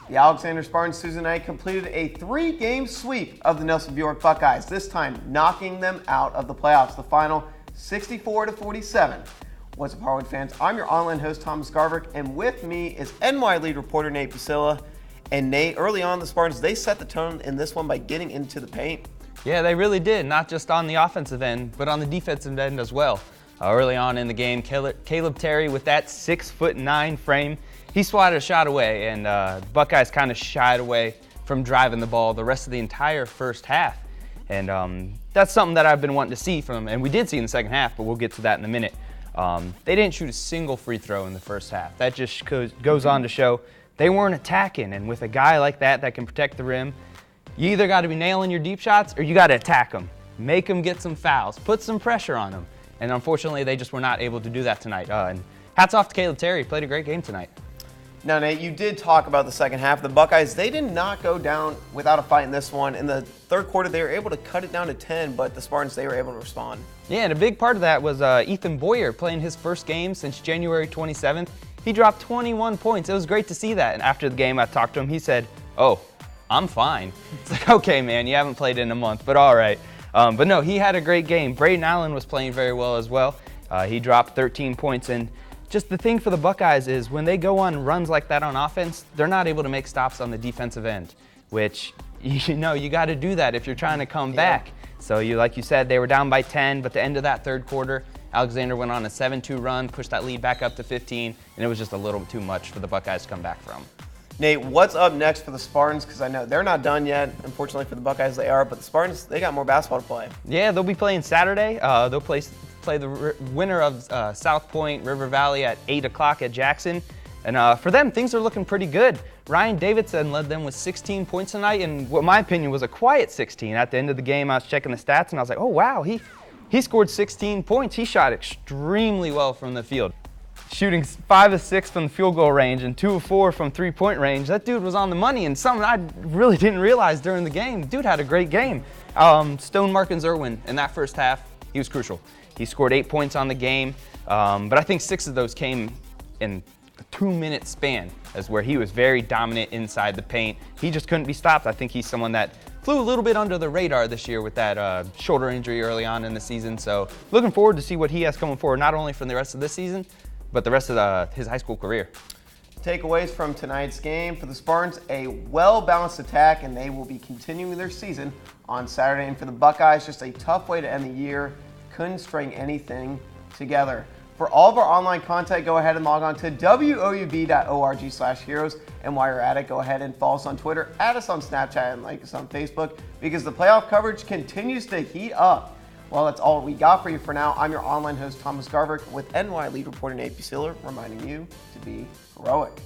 The Alexander Spartans Tuesday night completed a 3-game sweep of the Nelsonville-York Buckeyes, this time knocking them out of the playoffs. The final 64-47. What's up, Hardwood fans? I'm your online host, Thomas Garverick, and with me is NY lead reporter Nate Buccilla. And Nate, early on, the Spartans, they set the tone in this one by getting into the paint. Yeah, they really did, not just on the offensive end, but on the defensive end as well. Early on in the game, Caleb Terry with that 6'9" frame, he swatted a shot away, and Buckeyes kind of shied away from driving the ball the rest of the entire first half. And that's something that I've been wanting to see from them, and we did see in the second half, but we'll get to that in a minute. They didn't shoot a single free throw in the first half. That just goes on to show they weren't attacking, and with a guy like that can protect the rim, you either got to be nailing your deep shots or you got to attack them. Make them get some fouls, put some pressure on them. And unfortunately, they just were not able to do that tonight. And hats off to Caleb Terry. He played a great game tonight. Now, Nate, you did talk about the second half. The Buckeyes, they did not go down without a fight in this one. In the third quarter, they were able to cut it down to 10, but the Spartans, they were able to respond. Yeah, and a big part of that was Ethan Boyer playing his first game since January 27th. He dropped 21 points. It was great to see that. And after the game, I talked to him. He said, "Oh, I'm fine." It's like, okay, man, you haven't played in a month, but all right. But no, he had a great game. Braden Allen was playing very well as well. He dropped 13 points. And just the thing for the Buckeyes is when they go on runs like that on offense, they're not able to make stops on the defensive end, which, you know, you got to do that if you're trying to come back. So like you said, they were down by 10, but the end of that third quarter, Alexander went on a 7-2 run, pushed that lead back up to 15, and it was just a little too much for the Buckeyes to come back from. Nate, what's up next for the Spartans? Because I know they're not done yet. Unfortunately for the Buckeyes, they are, but the Spartans, they got more basketball to play. Yeah, they'll be playing Saturday. They'll play the winner of South Point, River Valley at 8 o'clock at Jackson. And for them, things are looking pretty good. Ryan Davidson led them with 16 points tonight, and what my opinion was a quiet 16. At the end of the game, I was checking the stats, and I was like, oh, wow, he scored 16 points. He shot extremely well from the field. Shooting 5 of 6 from the field goal range and 2 of 4 from three-point range. That dude was on the money, and something I really didn't realize during the game. The dude had a great game. Stone Markins-Irwin in that first half, he was crucial. He scored 8 points on the game, but I think 6 of those came in a 2-minute span, as where he was very dominant inside the paint. He just couldn't be stopped. I think he's someone that flew a little bit under the radar this year with that shoulder injury early on in the season. So looking forward to see what he has coming forward, not only from the rest of this season, but the rest of his high school career. Takeaways from tonight's game for the Spartans: a well-balanced attack, and they will be continuing their season on Saturday. And for the Buckeyes, just a tough way to end the year. Couldn't string anything together. For all of our online content, go ahead and log on to woub.org/heroes. And while you're at it, go ahead and follow us on Twitter, add us on Snapchat, and like us on Facebook, because the playoff coverage continues to heat up. Well, that's all we got for you for now. I'm your online host, Thomas Garverick, with NY lead reporter Nate Buccilla, reminding you to be heroic.